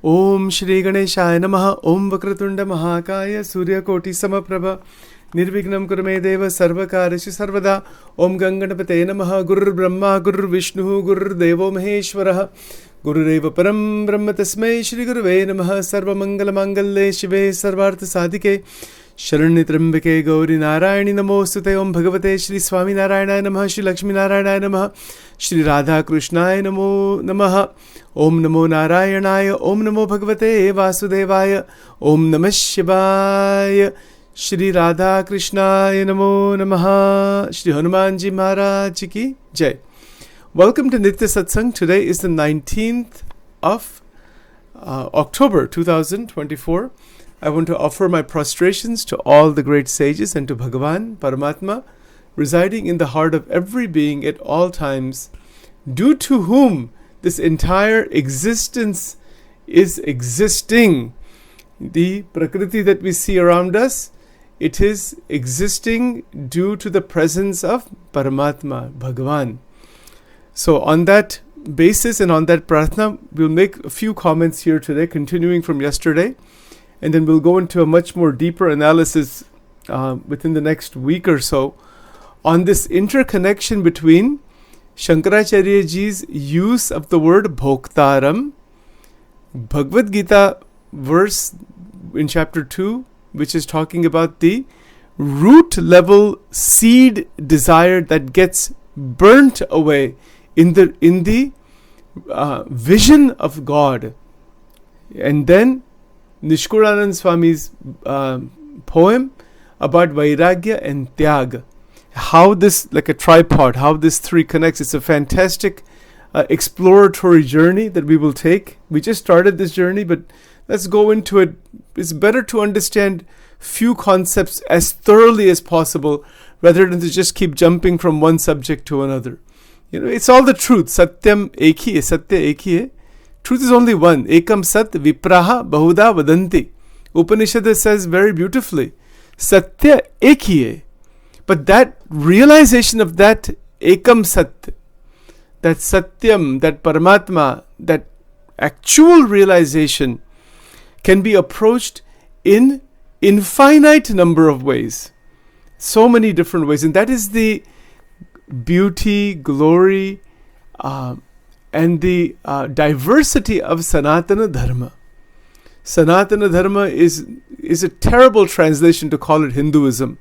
Om Shri Ganeshaya Namaha. Om Vakratunda Mahakaya Suryakoti Samaprabha. Nirvignam Kurme Deva Sarvakarishu Sarvada. Om Ganganapate Namaha. Gurur Brahma Gurur Vishnu Gurur Devo Maheshwaraha. Gurureva Param Brahma Tasmai Shri Guruve Namaha. Sarva Mangala Mangalle Shive Sarvartha Sadhike. Sharanitrambike Gauri Narayani Namostute. Om Bhagavate Shri Swami Narayana Namaha. Shri Lakshmi Narayana Namaha. Shri Radha Krishnaya Namo Namaha. Om Namo Narayanaya. Om Namo Bhagavate Vasudevaya. Om Namah Shivaya. Shri Radha Krishnaya Namo Namaha. Shri Hanumanji Maharaj Ki Jai. Welcome to Nitya Satsang. Today is the 19th of October 2024. I want to offer my prostrations to all the great sages and to Bhagavan, Paramatma, residing in the heart of every being at all times, due to whom this entire existence is existing. The Prakriti that we see around us, it is existing due to the presence of Paramatma, Bhagavan. So on that basis and on that prarthana, we'll make a few comments here today, continuing from yesterday, and then we'll go into a much more deeper analysis within the next week or so on this interconnection between Shankaracharya Ji's use of the word bhoktaram, Bhagavad Gita verse in chapter 2, which is talking about the root level seed desire that gets burnt away in the vision of God. And then Nishkulanand Swami's poem about Vairagya and Tyag. How this, like a tripod, how this three connects. It's a fantastic exploratory journey that we will take. We just started this journey, but let's go into it. It's better to understand few concepts as thoroughly as possible rather than to just keep jumping from one subject to another. You know, it's all the truth. Satyam ek hi hai, satya ek hi hai. Truth is only one. Ekam sat vipraha bahuda vadanti. Upanishad says very beautifully, Satya ek hi hai. But that realization of that ekam sat, that satyam, that paramatma, that actual realization can be approached in infinite number of ways. So many different ways. And that is the beauty, glory, and the diversity of Sanatana Dharma. Sanatana Dharma is a terrible translation to call it Hinduism.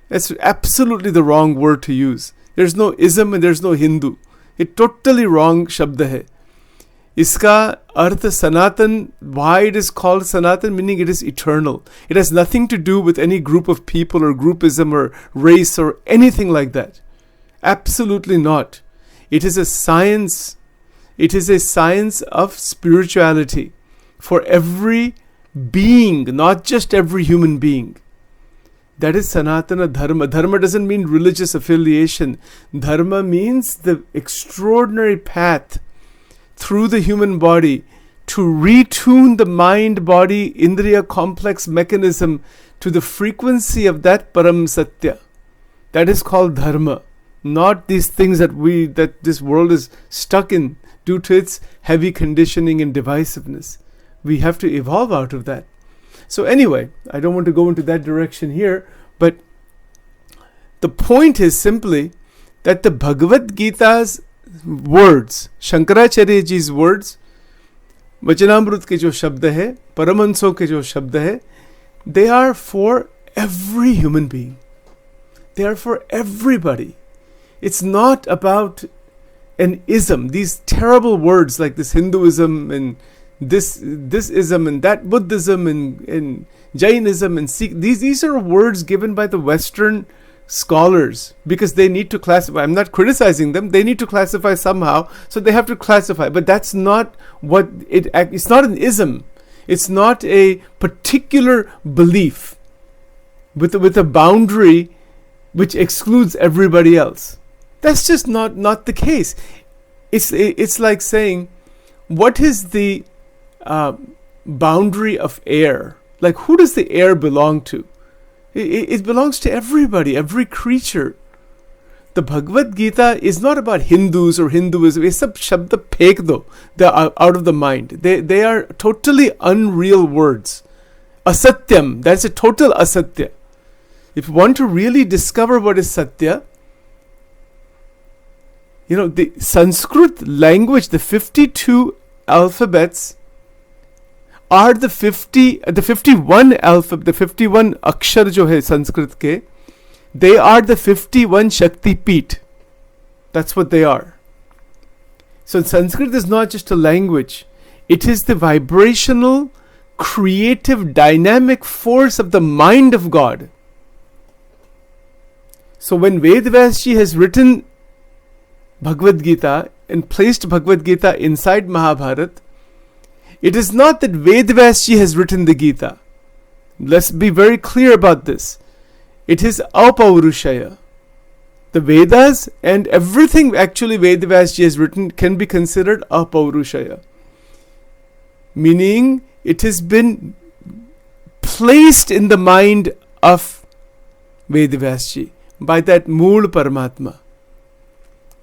That's absolutely the wrong word to use. There's no ism and there's no Hindu. It's totally wrong shabda hai. Iska artha Sanatan, why it is called Sanatan, meaning it is eternal. It has nothing to do with any group of people or groupism or race or anything like that. Absolutely not. It is a science. It is a science of spirituality for every being, not just every human being. That is Sanatana Dharma. Dharma doesn't mean religious affiliation. Dharma means the extraordinary path through the human body to retune the mind-body Indriya complex mechanism to the frequency of that Param Satya. That is called Dharma. Not these things that this world is stuck in due to its heavy conditioning and divisiveness. We have to evolve out of that. So anyway, I don't want to go into that direction here, but the point is simply that the Bhagavad Gita's words, Shankaracharya Ji's words, Vachanamrut ke jo shabd hai, Paramahanso ke jo shabd hai, they are for every human being. They are for everybody. It's not about an ism. These terrible words like this Hinduism and this ism and that Buddhism and Jainism and Sikh. These are words given by the Western scholars because they need to classify. I'm not criticizing them. They need to classify somehow, so they have to classify. But that's not what it's not an ism. It's not a particular belief with a boundary which excludes everybody else. That's just not the case. It's like saying, what is the boundary of air? Like, who does the air belong to? It belongs to everybody, every creature. the Bhagavad Gita is not about Hindus or Hinduism. It's a shabda phek do. They are out of the mind. They are totally unreal words. Asatyam, that's a total asatya. If you want to really discover what is satya, the Sanskrit language, the 52 alphabets are the 51 alphabet, the 51 akshar jo hai Sanskrit ke, they are the 51 Shakti Peet. That's what they are. So Sanskrit is not just a language. It is the vibrational, creative, dynamic force of the mind of God. So when Vedvyasji has written Bhagavad Gita and placed Bhagavad Gita inside Mahabharata, it is not that Vedvyasji has written the Gita. Let's be very clear about this. It is Apaurushaya. The Vedas and everything actually Vedvyasji has written can be considered Apaurushaya. Meaning it has been placed in the mind of Vedvyasji by that Mool Paramatma.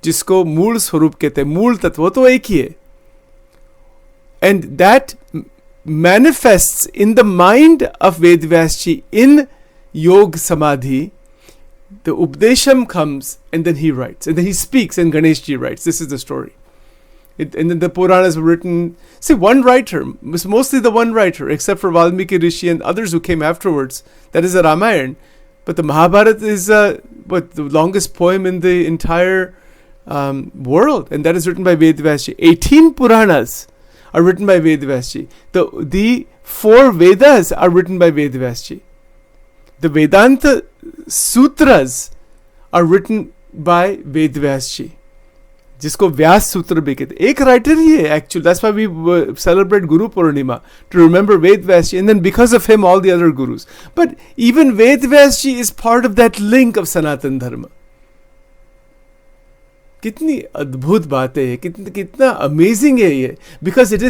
जिसको मूल स्वरूप कहते हैं, मूल तत्व, वो तो एक ही है. And that manifests in the mind of Vedvyasji in Yog Samadhi. The Updesham comes and then he writes. And then he speaks and Ganeshji writes. This is the story. And then the Puranas were written. See, one writer, mostly the one writer, except for Valmiki Rishi and others who came afterwards. That is the Ramayana. But the Mahabharata is the longest poem in the entire world, and that is written by Vedvyasji. 18 Puranas are written by Vedvyasji. The 4 Vedas are written by Vedvyasji. The Vedanta Sutras are written by Vedvyasji, जिसको व्यास सूत्र भी कहते. एक writer ही है actually. That's why we celebrate Guru Purnima, to remember Vedvyasji, and then because of him all the other gurus. But even Vedvyasji is part of that link of Sanatan Dharma. कितनी अद्भुत बात है, कितना amazing है ये, because it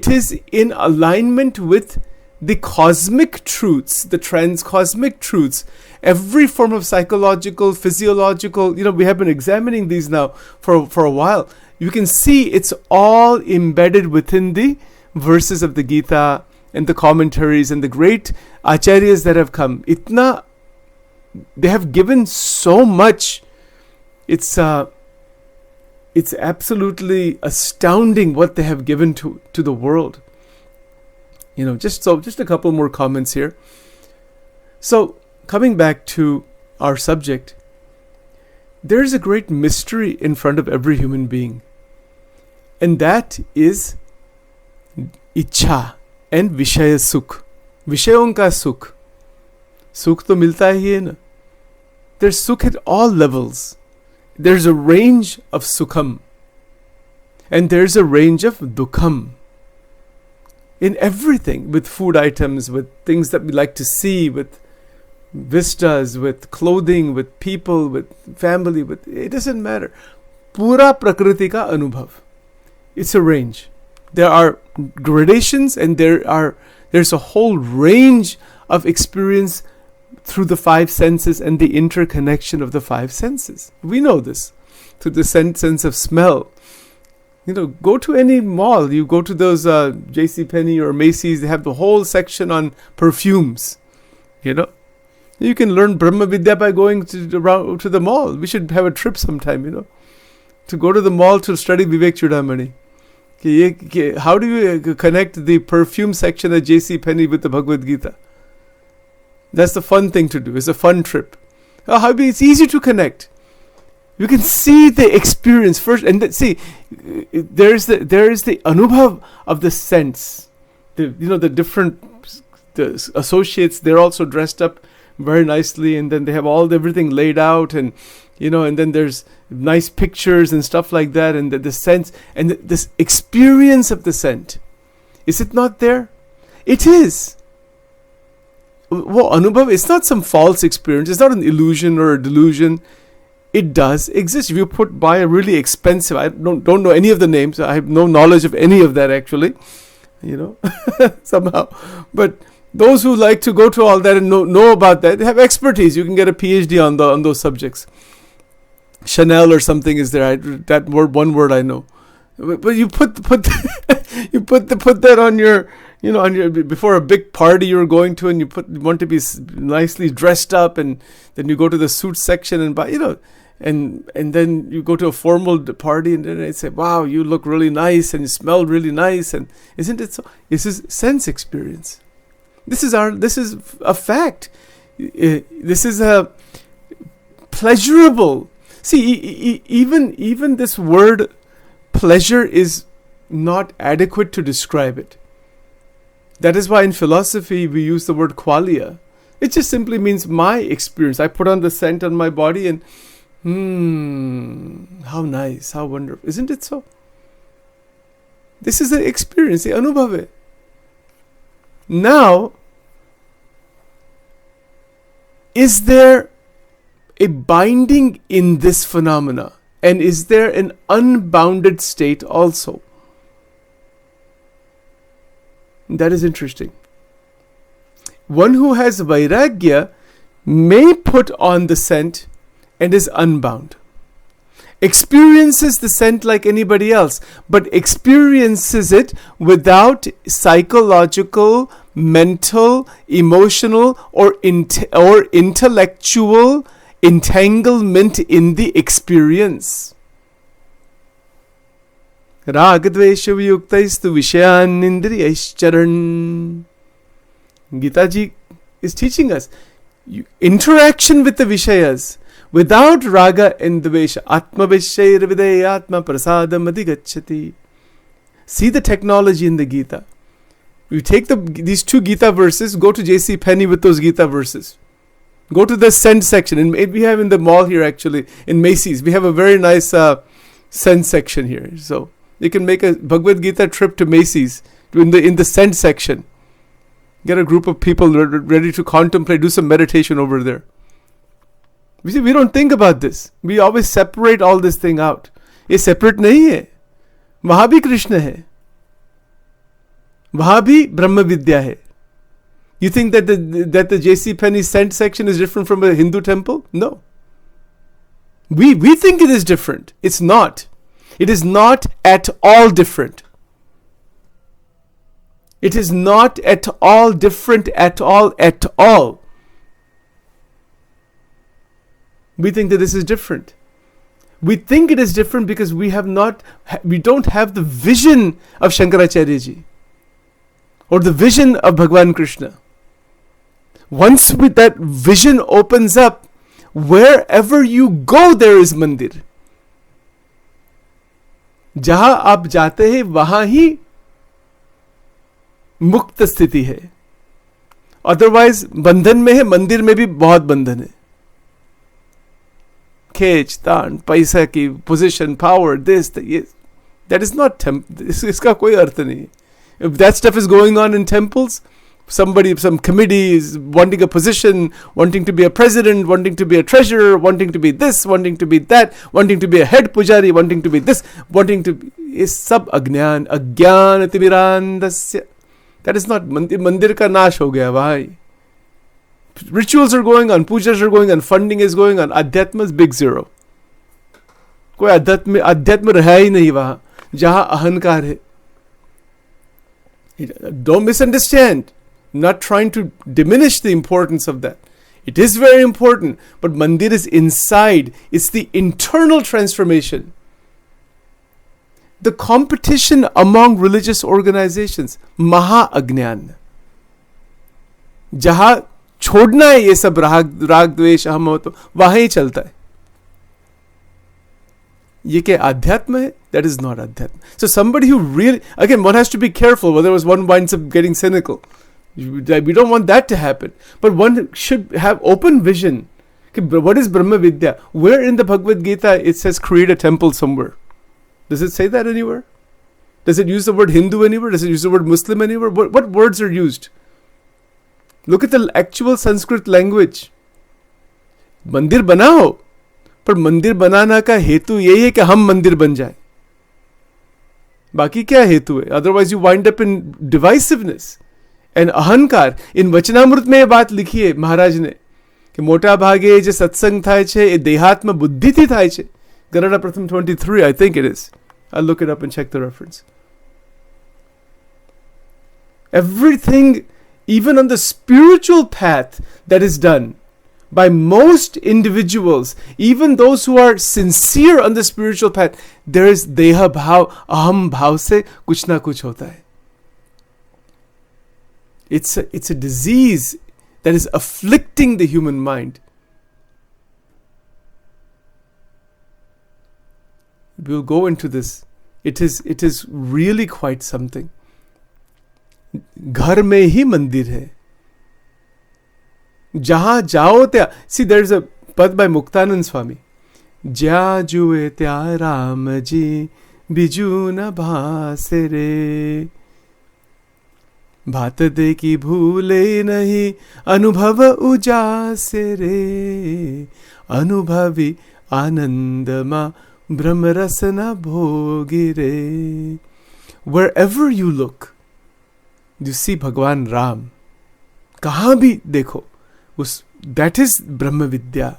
is in alignment with the cosmic truths, the transcosmic truths. Every form of psychological, physiological, we have been examining these now for a while. You can see it's all embedded within the verses of the Gita and the commentaries and the great acharyas that have come. They have given so much. It's absolutely astounding what they have given to the world. Just a couple more comments here. So, coming back to our subject, there is a great mystery in front of every human being. And that is Ichha and Vishaya Sukh. Vishayon ka Sukh. Sukh to milta hi hai na. There's Sukh at all levels. There's a range of Sukham. And there's a range of Dukham. In everything, with food items, with things that we like to see, with vistas, with clothing, with people, with family, it doesn't matter. Pura Prakriti ka Anubhav. It's a range. There are gradations and there's a whole range of experience through the 5 senses and the interconnection of the 5 senses. We know this. Through the sense of smell. Go to any mall. You go to those JCPenney or Macy's. They have the whole section on perfumes. You can learn Brahma Vidya by going to the mall. We should have a trip sometime, to go to the mall to study Vivek Chudamani. How do you connect the perfume section at JCPenney with the Bhagavad Gita? That's the fun thing to do. It's a fun trip. It's easy to connect. You can see the experience first, and there is the anubhav of the sense. The different associates. They're also dressed up very nicely, and then they have everything laid out, and and then there's nice pictures and stuff like that, and the sense and this experience of the scent. Is it not there? It is. Well, anubhav, it's not some false experience. It's not an illusion or a delusion. It does exist. If you buy a really expensive, I don't know any of the names. I have no knowledge of any of that actually, somehow. But those who like to go to all that and know about that, they have expertise. You can get a PhD on those subjects. Chanel or something is there. That word, one word I know. But you put that on your, on your, before a big party you're going to, and you want to be nicely dressed up, and then you go to the suit section and buy, and then you go to a formal party, and then they say, wow, you look really nice and you smell really nice, and isn't it so? This is sense experience. This is a fact. This is a pleasurable. See, even this word pleasure is not adequate to describe it. That is why in philosophy we use the word qualia. It just simply means my experience. I put on the scent on my body and how nice, how wonderful. Isn't it so? This is the experience, the anubhave. Now, is there a binding in this phenomena? And is there an unbounded state also? That is interesting. One who has vairagya may put on the scent and is unbound. Experiences the scent like anybody else, but experiences it without psychological, mental, emotional, or intellectual entanglement in the experience. Ragadvesha viyuktaistu vishayan indriyaischaran. Gita ji is teaching us interaction with the vishayas without raga and dvesha. Atma vishayir videyatma prasadam adhigacchati. See the technology in the Gita. You take these two Gita verses, go to J.C. Penney with those Gita verses. Go to the scent section, and we have in the mall here actually, in Macy's, we have a very nice scent section here. So you can make a Bhagavad Gita trip to Macy's in the scent section. Get a group of people ready to contemplate, do some meditation over there. We see, we don't think about this. We always separate all this thing out. ये separate नहीं है. वहाँ भी कृष्ण है. वहाँ भी ब्रह्म विद्या है. You think that the J.C. Penney scent section is different from a Hindu temple? No. We think it is different. It's not. It is not at all different. It is not at all different at all. We think that this is different. We think it is different because we don't have the vision of Shankaracharya ji or the vision of Bhagwan Krishna. Once that vision opens up, wherever you go, there is mandir. जहां आप जाते हैं वहां ही मुक्त स्थिति है. Otherwise बंधन में है, मंदिर में भी बहुत बंधन है. खेच तान, पैसा की position, power, this, that is not इसका कोई अर्थ नहीं. If that stuff is going on in temples, some committee is wanting a position, wanting to be a president, wanting to be a treasurer, wanting to be this, wanting to be that, wanting to be a head pujari, wanting to be this, wanting to be, is sab agnan timirandasya. That is not mandir ka nash ho gaya bhai. Rituals are going on, pujas are going on, funding is going on. Adhyatma is big zero. कोई अध्यात्म रहा ही नहीं वहां जहां अहंकार है. Don't misunderstand. Not trying to diminish the importance of that. It is very important, but mandir is inside. It's the internal transformation. The competition among religious organizations, maha agnan. जहां छोड़ना है ये सब राग द्वेष अहम तो वहां ही चलता है. ये क्या अध्यात्म है? That is not adhyatma. So somebody who really, again, one has to be careful, otherwise one winds up getting cynical. We don't want that to happen. But one should have open vision. What is Brahma Vidya? Where in the Bhagavad Gita it says create a temple somewhere? Does it say that anywhere? Does it use the word Hindu anywhere? Does it use the word Muslim anywhere? What words are used? Look at the actual Sanskrit language. मंदिर बनाओ, पर मंदिर बनाना का हेतु यही है कि हम मंदिर बन जाए. बाकी क्या हेतु है? Otherwise you wind up in divisiveness and अहंकार. इन वचनामृत में ये बात लिखी है महाराज ने કે મોટા ભાગે જે સત્સંગ થાય છે એ દેહાત્મ બુદ્ધિથી થાય છે. Garada Pratham 23, I think it is. I'll look it up and check the reference. Everything, even on the spiritual path that is done by most individuals, even those who are sincere on the spiritual path, there is deha bhav, aham bhav se kuch na kuch hota hai. It's a disease that is afflicting the human mind. We'll go into this. It is really quite something. घर में ही मंदिर है, जहां जाओ त्या. See, there's a pad by Muktanand Swami. ज्या जुए त्या राम जी बिजू न भासे रे, भात दे की भूले नहीं अनुभव उजासे रे, अनुभवी आनंद मा ब्रह्म रस न भोगी रे. Wherever you look, you see Bhagwan Ram. कहाँ भी देखो, that is Brahma Vidya.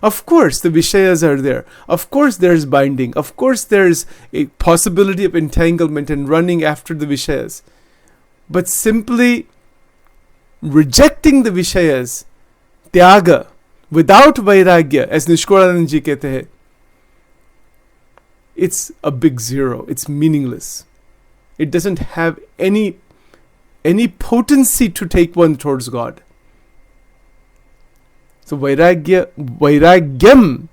Of course, the Vishayas are there. Of course, there is binding. Of course, there is a possibility of entanglement and running after the Vishayas. But simply rejecting the Vishayas, Tyaga, without Vairagya, as Nishkoranand ji कहते हैं, it's a big zero. It's meaningless. It doesn't have any potency to take one towards God. So Vairagyam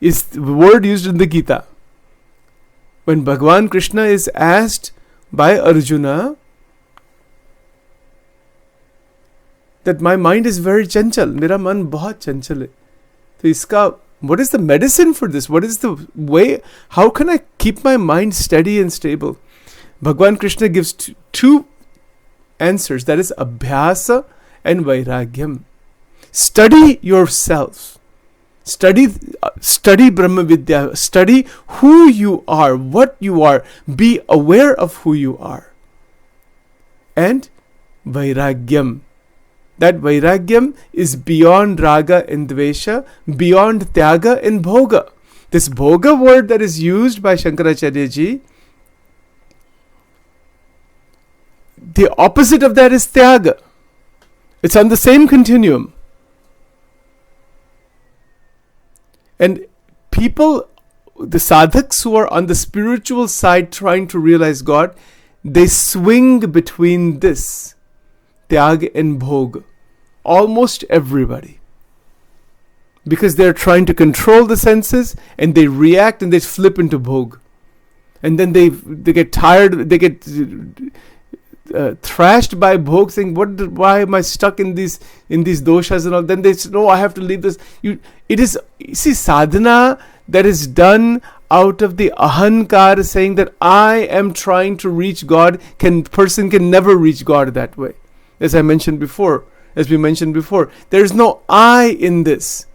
is the word used in the Gita. When Bhagavan Krishna is asked by Arjuna that my mind is very chanchal, mera man bahut chanchal hai. So iska, what is the medicine for this? What is the way? How can I keep my mind steady and stable? Bhagavan Krishna gives two answers. That is Abhyasa and Vairagyam. Study yourself. Study Brahma Vidya. Study who you are, what you are. Be aware of who you are. And Vairagyam. That Vairagyam is beyond Raga and Dvesha, beyond Tyaga and Bhoga. This Bhoga word that is used by Shankaracharya ji, the opposite of that is Tyaga. It's on the same continuum. And people, the sadhaks who are on the spiritual side trying to realize God, they swing between this, Tyag and Bhog. Almost everybody. Because they're trying to control the senses and they react and they flip into Bhog. And then they get tired, they get thrashed by Bhog, saying, why am I stuck in these doshas and all? Then they say, no, I have to leave this. See, sadhana that is done out of the ahankar, saying that I am trying to reach God, person can never reach God that way. As we mentioned before, there is no I in this.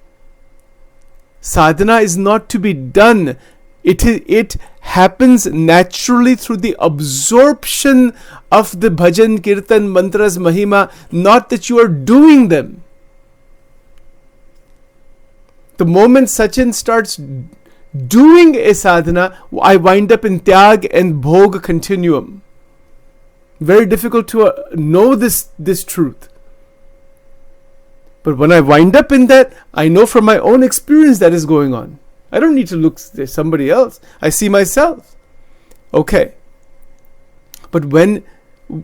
Sadhana is not to be done. It happens naturally through the absorption of the bhajan, kirtan, mantras, mahima, not that you are doing them. The moment Sachin starts doing a sadhana, I wind up in Tyag and Bhog continuum. Very difficult to know this truth. But when I wind up in that, I know from my own experience that is going on. I don't need to look at somebody else. I see myself. Okay. But when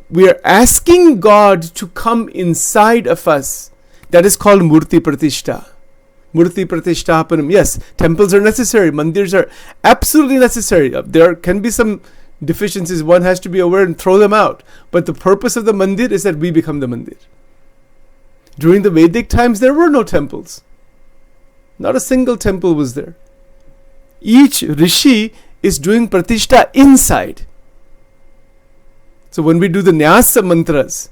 we are asking God to come inside of us, that is called Murti Pratishta. Murti Pratishtapanam. Yes, temples are necessary. Mandirs are absolutely necessary. There can be some deficiencies. One has to be aware and throw them out. But the purpose of the mandir is that we become the mandir. During the Vedic times, there were no temples. Not a single temple was there. Each rishi is doing pratishta inside. So when we do the nyasa mantras,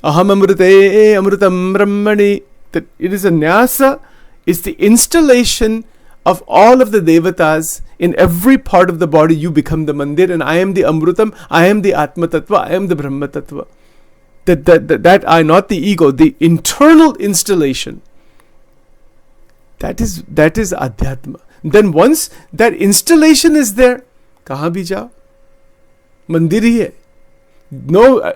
aham amrute amrutam brahmani, that it is a nyasa, it's the installation of all of the devatas in every part of the body. You become the mandir, and I am the amrutam, I am the atma tattva, I am the brahma tattva. that I, not the ego, the internal installation. That is Adhyatma. Then once that installation is there, kahan bhi jao, mandir hi hai.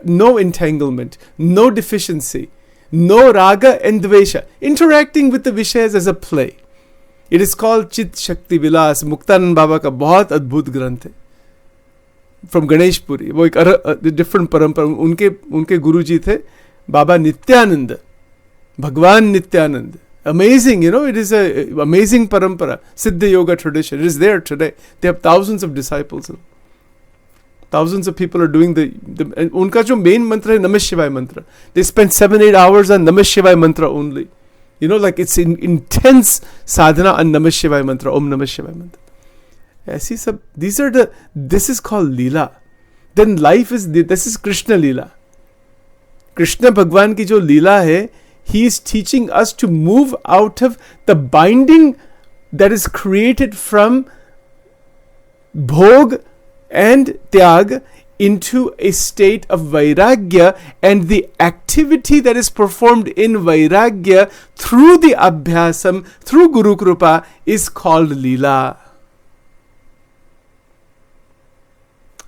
No entanglement, no deficiency, no raga and dvesha. Interacting with the Vishayas as a play. It is called Chit Shakti Vilas. Muktanand Baba का बहुत अद्भुत ग्रंथ है. From Ganeshpuri. वो एक different परंपरा. उनके गुरुजी थे बाबा नित्यानंद, भगवान Nityanand. Amazing, it is a amazing parampara. Siddha Yoga tradition. It is there today. They have thousands of disciples. Thousands of people are doing and उनका जो main mantra है Namah Shivaya mantra. They spend 7-8 hours on Namah Shivaya mantra only. Like it's intense sadhana on Namah Shivaya mantra, Om Namah Shivaya mantra. ऐसी सब, this is called Leela. Then this is Krishna Leela. Krishna Bhagwan की जो लीला है, he is teaching us to move out of the binding that is created from bhog and tyag into a state of vairagya, and the activity that is performed in vairagya through the abhyasam, through Guru Krupa, is called Leela.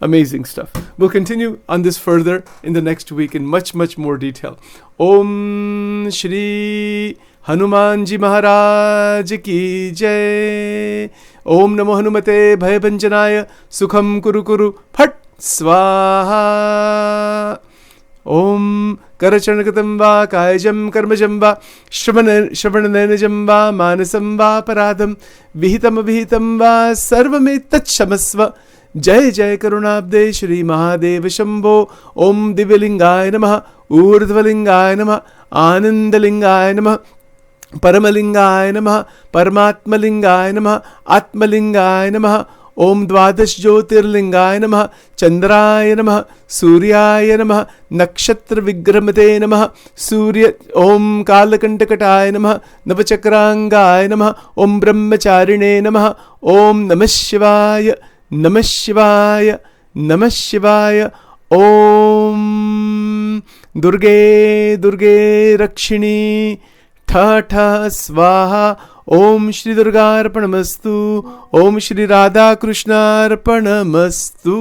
Amazing stuff. We'll continue on this further in the next week in much, much more detail. Om Shri Hanumanji Maharaj Ki Jai. Om Namo Hanumate Bhayabanjanaya Sukham Kuru Kuru Phat Swaha. Om Karachanakatam Va Kayajam Karmajam Va Shravananajam Va Manasam Va Paradam Vihitam Avihitam Va Sarvame Tatshamasva. जय जय करुणाब्दे श्री महादेव शंभो. ओम दिव्यलिंगाय नमः, ऊर्ध्वलिंगाय नमः, आनंदलिंगाय नमः, परमलिंगाय नमः, परमात्मलिंगाय नमः, आत्मलिंगाय नमः. ओम द्वादश ज्योतिर्लिंगाय नमः, चंद्राय नमः, सूर्याय नमः, नक्षत्र विग्रहमते नमः, सूर्य. ओम कालकंटकटाय नमः, नवचक्रांगाय नमः, ओम ब्रह्मचारिणे नमः. ओम नमः शिवाय, नमः शिवाय, नमः शिवाय. ओम दुर्गे दुर्गे रक्षिणी ठ ठ स्वाहा. ओम श्री दुर्गार्पणमस्तु. ओम श्री राधा कृष्णार्पणमस्तु.